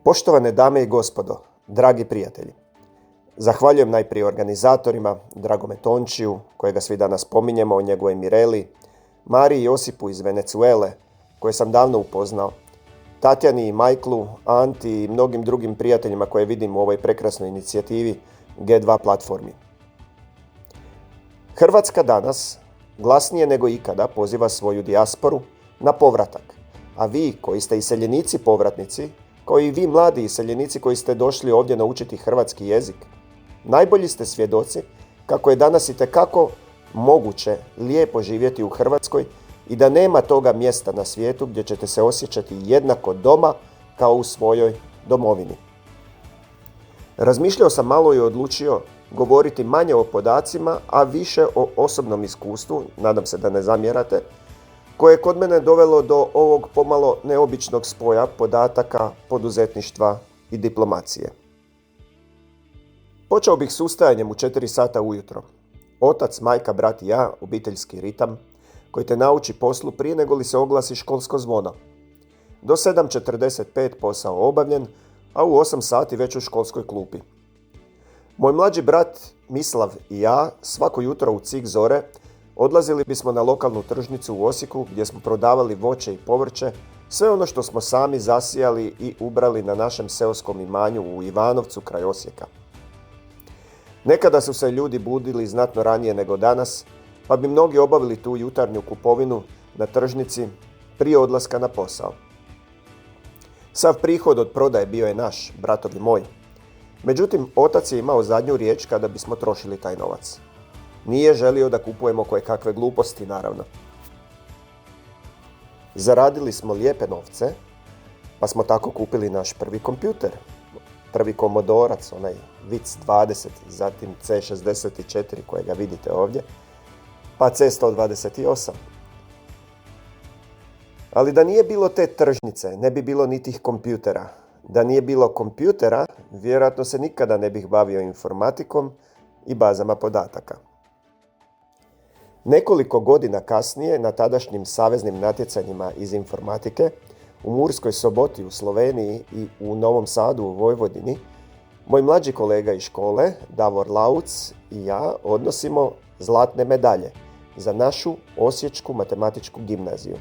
Poštovane dame i gospodo, dragi prijatelji, zahvaljujem najprije organizatorima, Dragome Tončiju, kojega svi danas spominjemo, o njegovoj Mireli, Mariji Josipu iz Venezuele, koje sam davno upoznao, Tatjani i Majklu, Anti i mnogim drugim prijateljima koje vidim u ovoj prekrasnoj inicijativi G2 platformi. Hrvatska danas, glasnije nego ikada, poziva svoju dijasporu na povratak, a vi koji ste iseljenici povratnici, kao i vi mladi iseljenici koji ste došli ovdje naučiti hrvatski jezik, najbolji ste svjedoci kako je danas itekako moguće lijepo živjeti u Hrvatskoj i da nema toga mjesta na svijetu gdje ćete se osjećati jednako doma kao u svojoj domovini. Razmišljao sam malo i odlučio govoriti manje o podacima, a više o osobnom iskustvu, nadam se da ne zamjerate, koje je kod mene dovelo do ovog pomalo neobičnog spoja podataka, poduzetništva i diplomacije. Počeo bih s ustajanjem u 4 sata ujutro. Otac, majka, brat i ja, obiteljski ritam, koji te nauči poslu prije nego li se oglasi školsko zvono. Do 7:45 posao obavljen, a u 8 sati već u školskoj klupi. Moj mlađi brat Mislav i ja svako jutro u cik zore odlazili bismo na lokalnu tržnicu u Osijeku gdje smo prodavali voće i povrće, sve ono što smo sami zasijali i ubrali na našem seoskom imanju u Ivanovcu kraj Osijeka. Nekada su se ljudi budili znatno ranije nego danas, pa bi mnogi obavili tu jutarnju kupovinu na tržnici prije odlaska na posao. Sav prihod od prodaje bio je naš, bratovi moj. Međutim, otac je imao zadnju riječ kada bismo trošili taj novac. Nije želio da kupujemo kojekakve gluposti, naravno. Zaradili smo lijepe novce, pa smo tako kupili naš prvi kompjuter. Prvi komodorac, onaj VIC-20, zatim C64 kojega vidite ovdje, pa C128. Ali da nije bilo te tržnice, ne bi bilo ni tih kompjutera. Da nije bilo kompjutera, vjerojatno se nikada ne bih bavio informatikom i bazama podataka. Nekoliko godina kasnije, na tadašnjim saveznim natjecanjima iz informatike, u Murskoj Soboti u Sloveniji i u Novom Sadu u Vojvodini, moj mlađi kolega iz škole, Davor Lauc i ja odnosimo zlatne medalje za našu Osječku matematičku gimnaziju.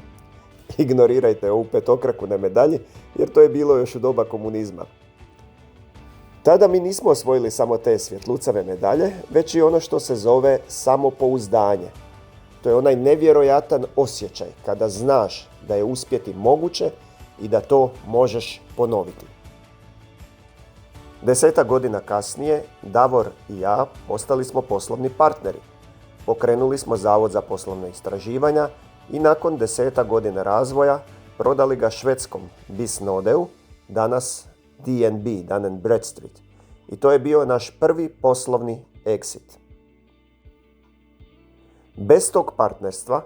Ignorirajte ovu petokraku na medalji, jer to je bilo još u doba komunizma. Tada mi nismo osvojili samo te svjetlucave medalje, već i ono što se zove samopouzdanje. To je onaj nevjerojatan osjećaj kada znaš da je uspjeti moguće i da to možeš ponoviti. 10 godina kasnije, Davor i ja postali smo poslovni partneri. Pokrenuli smo Zavod za poslovne istraživanja i nakon 10 godina razvoja prodali ga švedskom Bisnodeu, danas DNB, Dun & Bradstreet. I to je bio naš prvi poslovni exit. Bez tog partnerstva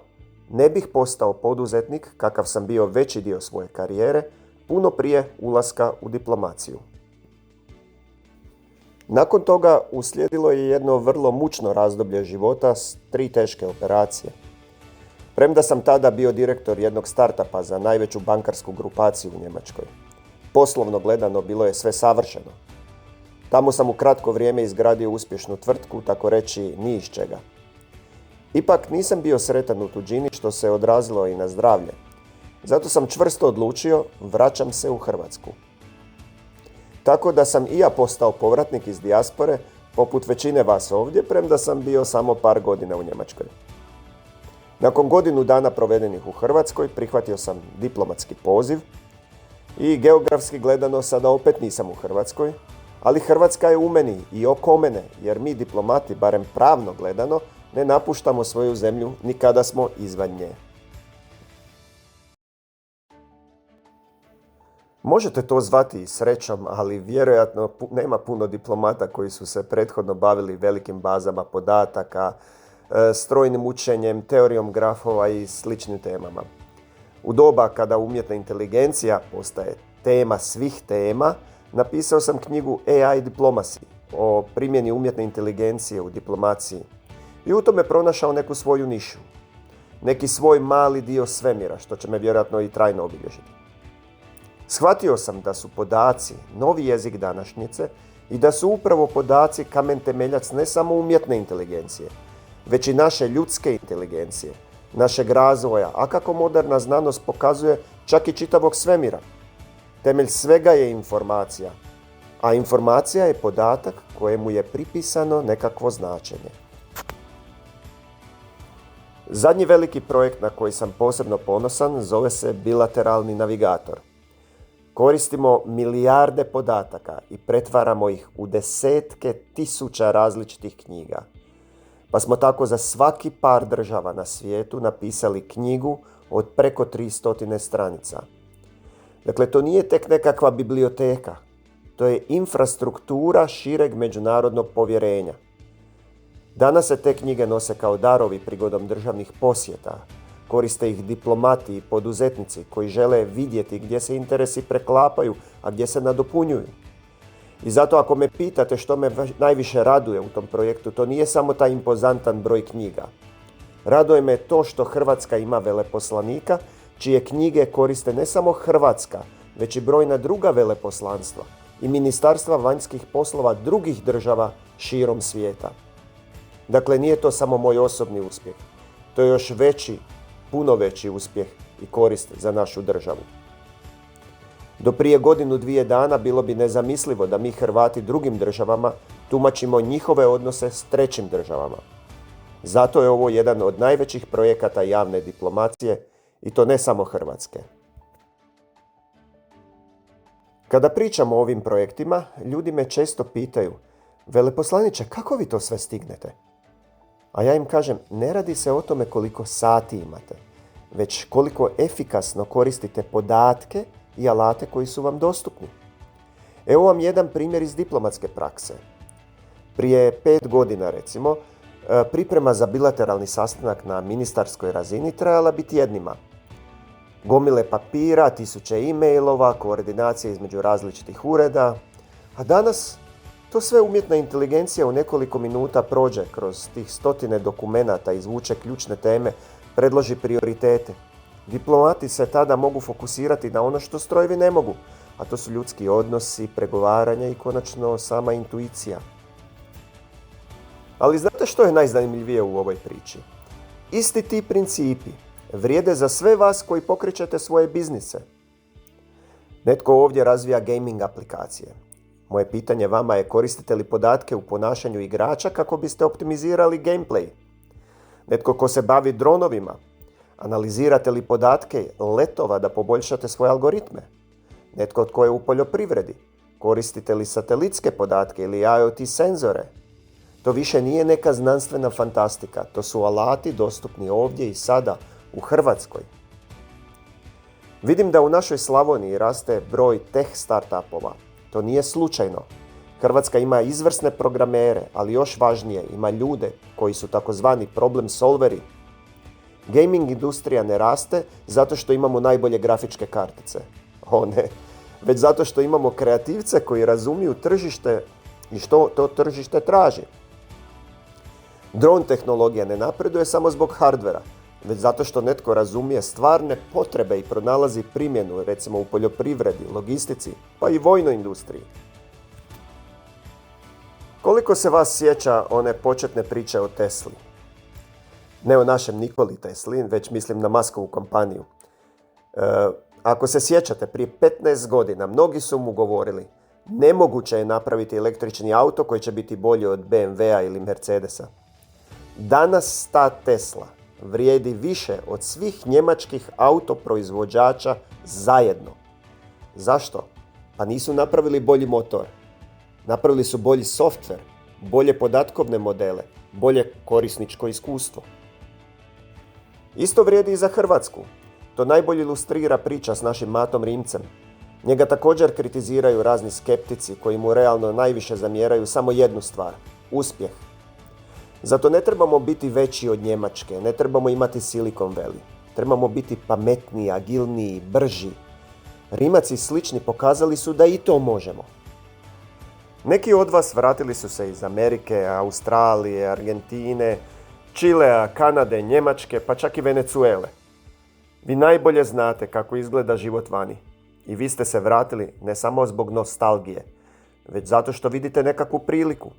ne bih postao poduzetnik kakav sam bio veći dio svoje karijere, puno prije ulaska u diplomaciju. Nakon toga uslijedilo je jedno vrlo mučno razdoblje života s 3 teške operacije. Premda sam tada bio direktor jednog startupa za najveću bankarsku grupaciju u Njemačkoj. Poslovno gledano bilo je sve savršeno. Tamo sam u kratko vrijeme izgradio uspješnu tvrtku, tako reći ni iz čega. Ipak nisam bio sretan u tuđini što se odrazilo i na zdravlje. Zato sam čvrsto odlučio, vraćam se u Hrvatsku. Tako da sam i ja postao povratnik iz dijaspore, poput većine vas ovdje, premda sam bio samo par godina u Njemačkoj. Nakon godinu dana provedenih u Hrvatskoj prihvatio sam diplomatski poziv i geografski gledano sada opet nisam u Hrvatskoj, ali Hrvatska je u meni i oko mene, jer mi diplomati, barem pravno gledano, ne napuštamo svoju zemlju ni kada smo izvan nje. Možete to zvati i srećom, ali vjerojatno nema puno diplomata koji su se prethodno bavili velikim bazama podataka, strojnim učenjem, teorijom grafova i sličnim temama. U doba kada umjetna inteligencija postaje tema svih tema, napisao sam knjigu AI Diplomacy o primjeni umjetne inteligencije u diplomaciji i u tome pronašao neku svoju nišu, neki svoj mali dio svemira, što će me vjerojatno i trajno obilježiti. Shvatio sam da su podaci novi jezik današnjice i da su upravo podaci kamen temeljac ne samo umjetne inteligencije, već i naše ljudske inteligencije, našeg razvoja, a kako moderna znanost pokazuje čak i čitavog svemira. Temelj svega je informacija, a informacija je podatak kojemu je pripisano nekakvo značenje. Zadnji veliki projekt na koji sam posebno ponosan zove se Bilateralni navigator. Koristimo milijarde podataka i pretvaramo ih u desetke tisuća različitih knjiga. Pa smo tako za svaki par država na svijetu napisali knjigu od preko 300 stranica. Dakle, to nije tek nekakva biblioteka. To je infrastruktura šireg međunarodnog povjerenja. Danas se te knjige nose kao darovi prigodom državnih posjeta. Koriste ih diplomati i poduzetnici koji žele vidjeti gdje se interesi preklapaju, a gdje se nadopunjuju. I zato ako me pitate što me najviše raduje u tom projektu, to nije samo taj impozantan broj knjiga. Raduje me to što Hrvatska ima veleposlanika, čije knjige koriste ne samo Hrvatska, već i brojna druga veleposlanstva i ministarstva vanjskih poslova drugih država širom svijeta. Dakle, nije to samo moj osobni uspjeh. To je još veći, puno veći uspjeh i korist za našu državu. Do prije 1-2 dana bilo bi nezamislivo da mi Hrvati drugim državama tumačimo njihove odnose s trećim državama. Zato je ovo jedan od najvećih projekata javne diplomacije i to ne samo Hrvatske. Kada pričamo o ovim projektima, ljudi me često pitaju: veleposlaniče, kako vi to sve stignete? A ja im kažem, ne radi se o tome koliko sati imate, već koliko efikasno koristite podatke i alate koji su vam dostupni. Evo vam jedan primjer iz diplomatske prakse. Prije 5 godina, recimo, priprema za bilateralni sastanak na ministarskoj razini trajala bi tjednima. Gomile papira, tisuće e-mailova, koordinacije između različitih ureda, a danas to sve umjetna inteligencija u nekoliko minuta prođe kroz tih 100 dokumenata, izvuče ključne teme, predloži prioritete. Diplomati se tada mogu fokusirati na ono što strojevi ne mogu, a to su ljudski odnosi, pregovaranja i konačno sama intuicija. Ali znate što je najzanimljivije u ovoj priči? Isti ti principi vrijede za sve vas koji pokrećete svoje biznise. Netko ovdje razvija gaming aplikacije. Moje pitanje vama je: koristite li podatke u ponašanju igrača kako biste optimizirali gameplay? Netko ko se bavi dronovima, analizirate li podatke letova da poboljšate svoje algoritme? Netko tko je u poljoprivredi, koristite li satelitske podatke ili IoT senzore? To više nije neka znanstvena fantastika, to su alati dostupni ovdje i sada u Hrvatskoj. Vidim da u našoj Slavoniji raste broj tech startupova. To nije slučajno. Hrvatska ima izvrsne programere, ali još važnije, ima ljude koji su takozvani problem solveri. Gaming industrija ne raste zato što imamo najbolje grafičke kartice. O ne, već zato što imamo kreativce koji razumiju tržište i što to tržište traži. Drone tehnologija ne napreduje samo zbog hardvera, već zato što netko razumije stvarne potrebe i pronalazi primjenu, recimo u poljoprivredi, logistici, pa i vojnoj industriji. Koliko se vas sjeća one početne priče o Tesli? Ne o našem Nikoli Tesli, već mislim na Muskovu kompaniju. Ako se sjećate, prije 15 godina mnogi su mu govorili: nemoguće je napraviti električni auto koji će biti bolji od BMW-a ili Mercedesa. Danas ta Tesla vrijedi više od svih njemačkih autoproizvođača zajedno. Zašto? Pa nisu napravili bolji motor. Napravili su bolji softver, bolje podatkovne modele, bolje korisničko iskustvo. Isto vrijedi i za Hrvatsku. To najbolje ilustrira priča s našim Matom Rimcem. Njega također kritiziraju razni skeptici koji mu realno najviše zamjeraju samo jednu stvar: uspjeh. Zato ne trebamo biti veći od Njemačke, ne trebamo imati Silicon Valley. Trebamo biti pametniji, agilniji, brži. Rimac i slični pokazali su da i to možemo. Neki od vas vratili su se iz Amerike, Australije, Argentine, Čilea, Kanade, Njemačke, pa čak i Venezuele. Vi najbolje znate kako izgleda život vani. I vi ste se vratili ne samo zbog nostalgije, već zato što vidite nekakvu priliku.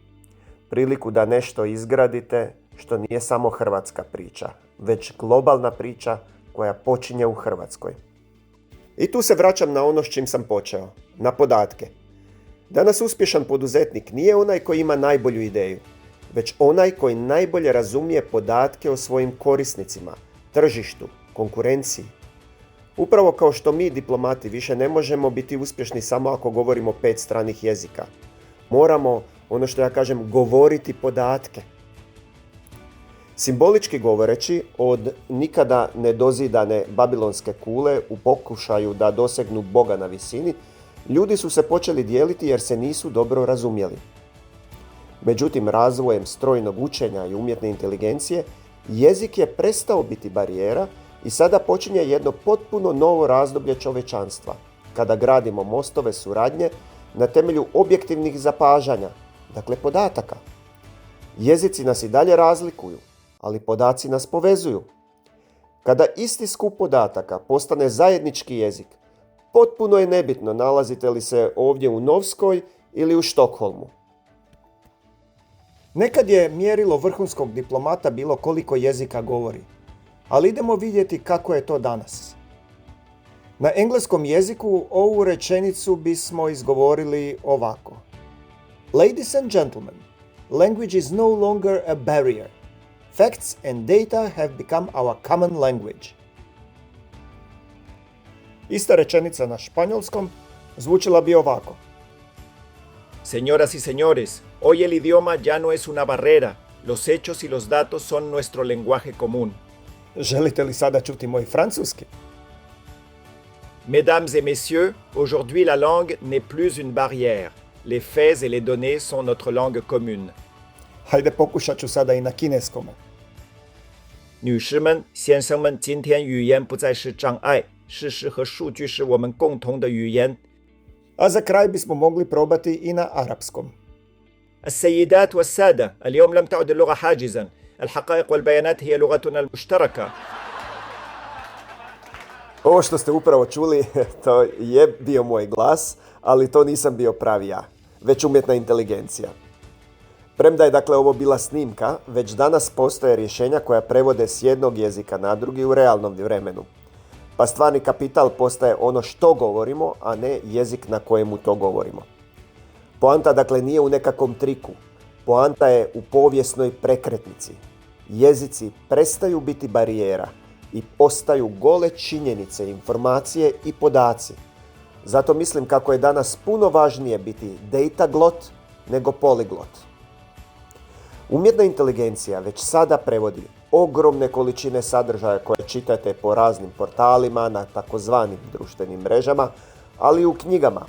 Priliku da nešto izgradite što nije samo hrvatska priča, već globalna priča koja počinje u Hrvatskoj. I tu se vraćam na ono s čim sam počeo, na podatke. Danas uspješan poduzetnik nije onaj koji ima najbolju ideju, već onaj koji najbolje razumije podatke o svojim korisnicima, tržištu, konkurenciji. Upravo kao što mi, diplomati, više ne možemo biti uspješni samo ako govorimo 5 stranih jezika. Moramo, ono što ja kažem, govoriti podatke. Simbolički govoreći, od nikada nedozidane babilonske kule u pokušaju da dosegnu Boga na visini, ljudi su se počeli dijeliti jer se nisu dobro razumjeli. Međutim, razvojem strojnog učenja i umjetne inteligencije, jezik je prestao biti barijera i sada počinje jedno potpuno novo razdoblje čovječanstva, kada gradimo mostove suradnje na temelju objektivnih zapažanja, dakle podataka. Jezici nas i dalje razlikuju, ali podaci nas povezuju. Kada isti skup podataka postane zajednički jezik, potpuno je nebitno nalazite li se ovdje u Novskoj ili u Štokholmu. Nekad je mjerilo vrhunskog diplomata bilo koliko jezika govori, ali idemo vidjeti kako je to danas. Na engleskom jeziku ovu rečenicu bismo izgovorili ovako. Ladies and gentlemen, language is no longer a barrier. Facts and data have become our common language. Ista rečenica na španjolskom zvučila bi ovako. Señoras y señores, hoy el idioma ya no es una barrera. Los hechos y los datos son nuestro lenguaje común. Želite li sada čuti moj francuski? Mesdames et messieurs, aujourd'hui la langue n'est plus une barrière. Les faits et les données sont notre langue commune. Hajde pokušat ću sada i na kineskome. 女士们、先生们，今天语言不再是障碍，事实和数据是我们共同的语言。 A za kraj bismo mogli probati i na arapskom. السيدات والسادة، اليوم لم تعد اللغة حاجزاً. الحقائق والبيانات هي لغتنا المشتركة. Ovo što ste upravo čuli, to je bio moj glas, ali to nisam bio pravi ja, već umjetna inteligencija. Premda je dakle ovo bila snimka, već danas postoje rješenja koja prevode s jednog jezika na drugi u realnom vremenu. Pa stvarni kapital postaje ono što govorimo, a ne jezik na kojemu to govorimo. Poanta dakle nije u nekakvom triku. Poanta je u povijesnoj prekretnici. Jezici prestaju biti barijera i postaju gole činjenice, informacije i podaci. Zato mislim kako je danas puno važnije biti dataglot nego poliglot. Umjetna inteligencija već sada prevodi ogromne količine sadržaja koje čitate po raznim portalima, na takozvanim društvenim mrežama, ali i u knjigama.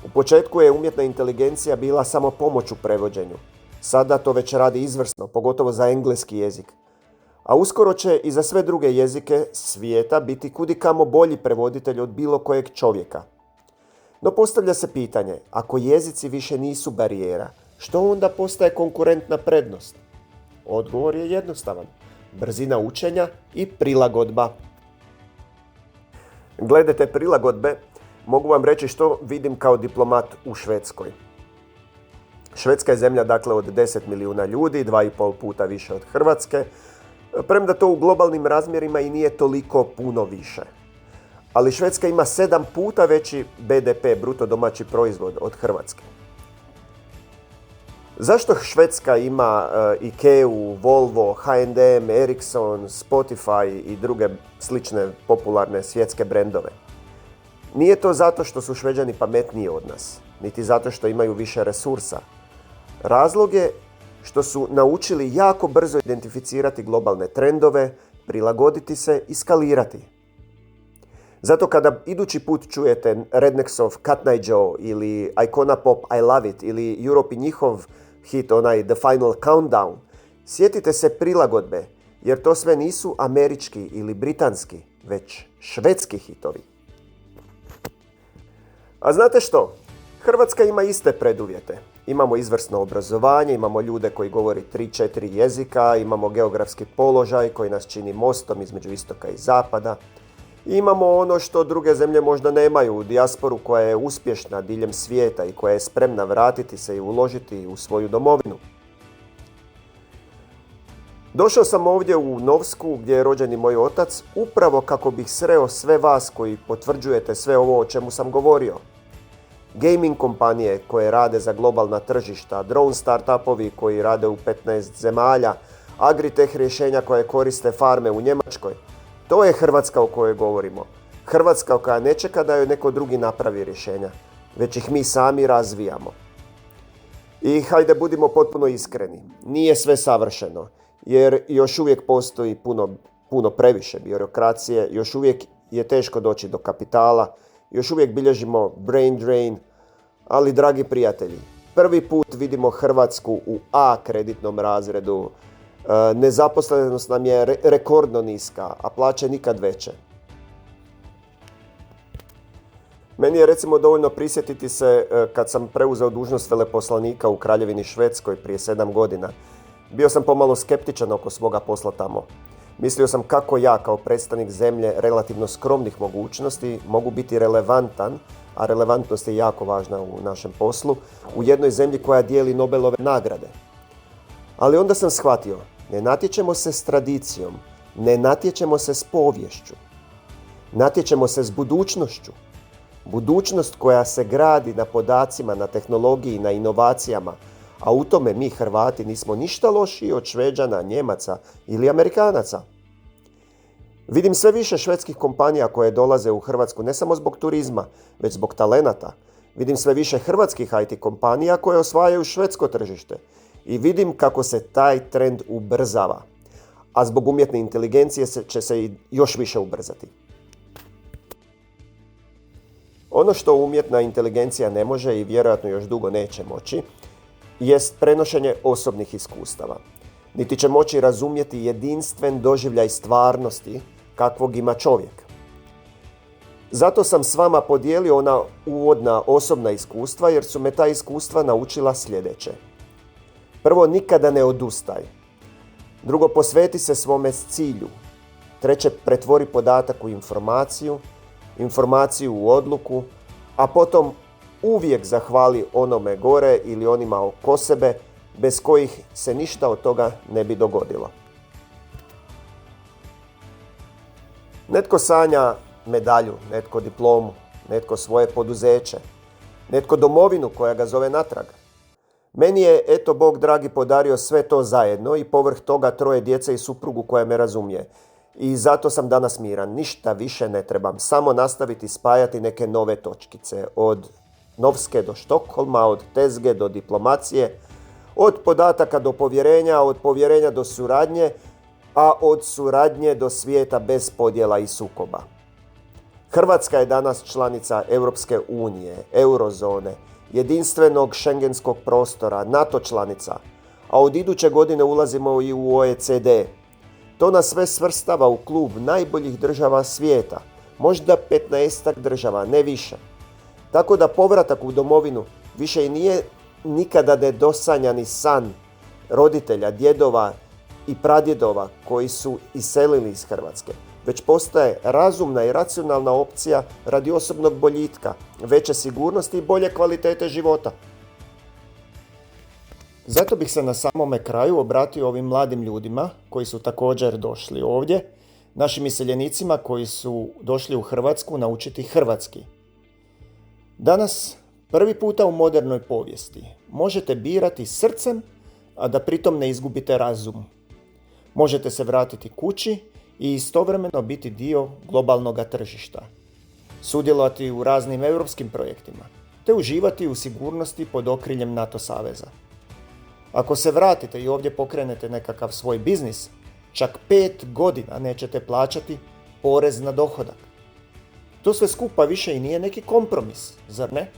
U početku je umjetna inteligencija bila samo pomoć u prevođenju. Sada to već radi izvrsno, pogotovo za engleski jezik. A uskoro će i za sve druge jezike svijeta biti kudikamo bolji prevoditelj od bilo kojeg čovjeka. No postavlja se pitanje, ako jezici više nisu barijera, što onda postaje konkurentna prednost? Odgovor je jednostavan. Brzina učenja i prilagodba. Glede te prilagodbe, mogu vam reći što vidim kao diplomat u Švedskoj. Švedska je zemlja dakle od 10 milijuna ljudi, 2,5 puta više od Hrvatske, premda to u globalnim razmjerima i nije toliko puno više. Ali Švedska ima 7 puta veći BDP, bruto domaći proizvod, od Hrvatske. Zašto Švedska ima IKEA, Volvo, H&M, Ericsson, Spotify i druge slične popularne svjetske brendove? Nije to zato što su Šveđani pametniji od nas, niti zato što imaju više resursa. Razlog je što su naučili jako brzo identificirati globalne trendove, prilagoditi se i skalirati. Zato kada idući put čujete Rednecksov Cat Night Joe ili Icona Pop I Love It ili Europe i njihov hit onaj The Final Countdown, sjetite se prilagodbe, jer to sve nisu američki ili britanski, već švedski hitovi. A znate što? Hrvatska ima iste preduvjete. Imamo izvrsno obrazovanje, imamo ljude koji govori 3-4 jezika, imamo geografski položaj koji nas čini mostom između istoka i zapada. I imamo ono što druge zemlje možda nemaju, dijasporu koja je uspješna diljem svijeta i koja je spremna vratiti se i uložiti u svoju domovinu. Došao sam ovdje u Novsku, gdje je rođen i moj otac, upravo kako bih sreo sve vas koji potvrđujete sve ovo o čemu sam govorio. Gaming kompanije koje rade za globalna tržišta, drone startupovi koji rade u 15 zemalja, agritech rješenja koje koriste farme u Njemačkoj. To je Hrvatska o kojoj govorimo. Hrvatska koja ne čeka da joj neko drugi napravi rješenja, već ih mi sami razvijamo. I hajde budimo potpuno iskreni, nije sve savršeno, jer još uvijek postoji puno previše birokracije, još uvijek je teško doći do kapitala, još uvijek bilježimo brain drain, ali dragi prijatelji, prvi put vidimo Hrvatsku u A kreditnom razredu, nezaposlenost nam je rekordno niska, a plaće nikad veće. Meni je recimo dovoljno prisjetiti se kad sam preuzeo dužnost veleposlanika u Kraljevini Švedskoj prije 7 godina. Bio sam pomalo skeptičan oko svoga posla tamo. Mislio sam kako ja kao predstavnik zemlje relativno skromnih mogućnosti mogu biti relevantan, a relevantnost je jako važna u našem poslu, u jednoj zemlji koja dijeli Nobelove nagrade. Ali onda sam shvatio, ne natječemo se s tradicijom, ne natječemo se s poviješću. Natječemo se s budućnošću. Budućnost koja se gradi na podacima, na tehnologiji, na inovacijama, a u tome mi Hrvati nismo ništa lošiji od Šveđana, Njemaca ili Amerikanaca. Vidim sve više švedskih kompanija koje dolaze u Hrvatsku ne samo zbog turizma, već zbog talenata. Vidim sve više hrvatskih IT kompanija koje osvajaju švedsko tržište. I vidim kako se taj trend ubrzava. A zbog umjetne inteligencije će se i još više ubrzati. Ono što umjetna inteligencija ne može i vjerojatno još dugo neće moći, jest prenošenje osobnih iskustava. Niti će moći razumjeti jedinstven doživljaj stvarnosti kakvog ima čovjek. Zato sam s vama podijelio ona uvodna osobna iskustva jer su me ta iskustva naučila sljedeće. Prvo, nikada ne odustaj. Drugo, posveti se svome cilju. Treće, pretvori podatak u informaciju, informaciju u odluku, a potom uvijek zahvali onome gore ili onima oko sebe, bez kojih se ništa od toga ne bi dogodilo. Netko sanja medalju, netko diplomu, netko svoje poduzeće, netko domovinu koja ga zove natrag. Meni je, eto Bog dragi, podario sve to zajedno i povrh toga 3 djece i suprugu koja me razumije. I zato sam danas miran, ništa više ne trebam, samo nastaviti spajati neke nove točkice, od Novske do Štokholma, od tezge do diplomacije, od podataka do povjerenja, od povjerenja do suradnje, a od suradnje do svijeta bez podjela i sukoba. Hrvatska je danas članica Europske unije, eurozone, jedinstvenog šengenskog prostora, NATO članica, a od iduće godine ulazimo i u OECD. To nas sve svrstava u klub najboljih država svijeta, možda 15 država, ne više. Tako da povratak u domovinu više i nije nikada nedosanjani san roditelja, djedova i pradjedova koji su iselili iz Hrvatske, već postaje razumna i racionalna opcija radi osobnog boljitka, veće sigurnosti i bolje kvalitete života. Zato bih se na samome kraju obratio ovim mladim ljudima koji su također došli ovdje, našim iseljenicima koji su došli u Hrvatsku naučiti hrvatski. Danas, prvi puta u modernoj povijesti, možete birati srcem, a da pritom ne izgubite razum. Možete se vratiti kući i istovremeno biti dio globalnog tržišta, sudjelovati u raznim europskim projektima, te uživati u sigurnosti pod okriljem NATO saveza. Ako se vratite i ovdje pokrenete nekakav svoj biznis, čak 5 godina nećete plaćati porez na dohodak. To sve skupa više i nije neki kompromis, zar ne?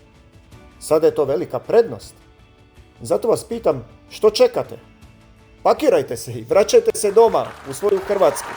Sada je to velika prednost. Zato vas pitam, što čekate? Pakirajte se i vraćajte se doma u svoju Hrvatsku.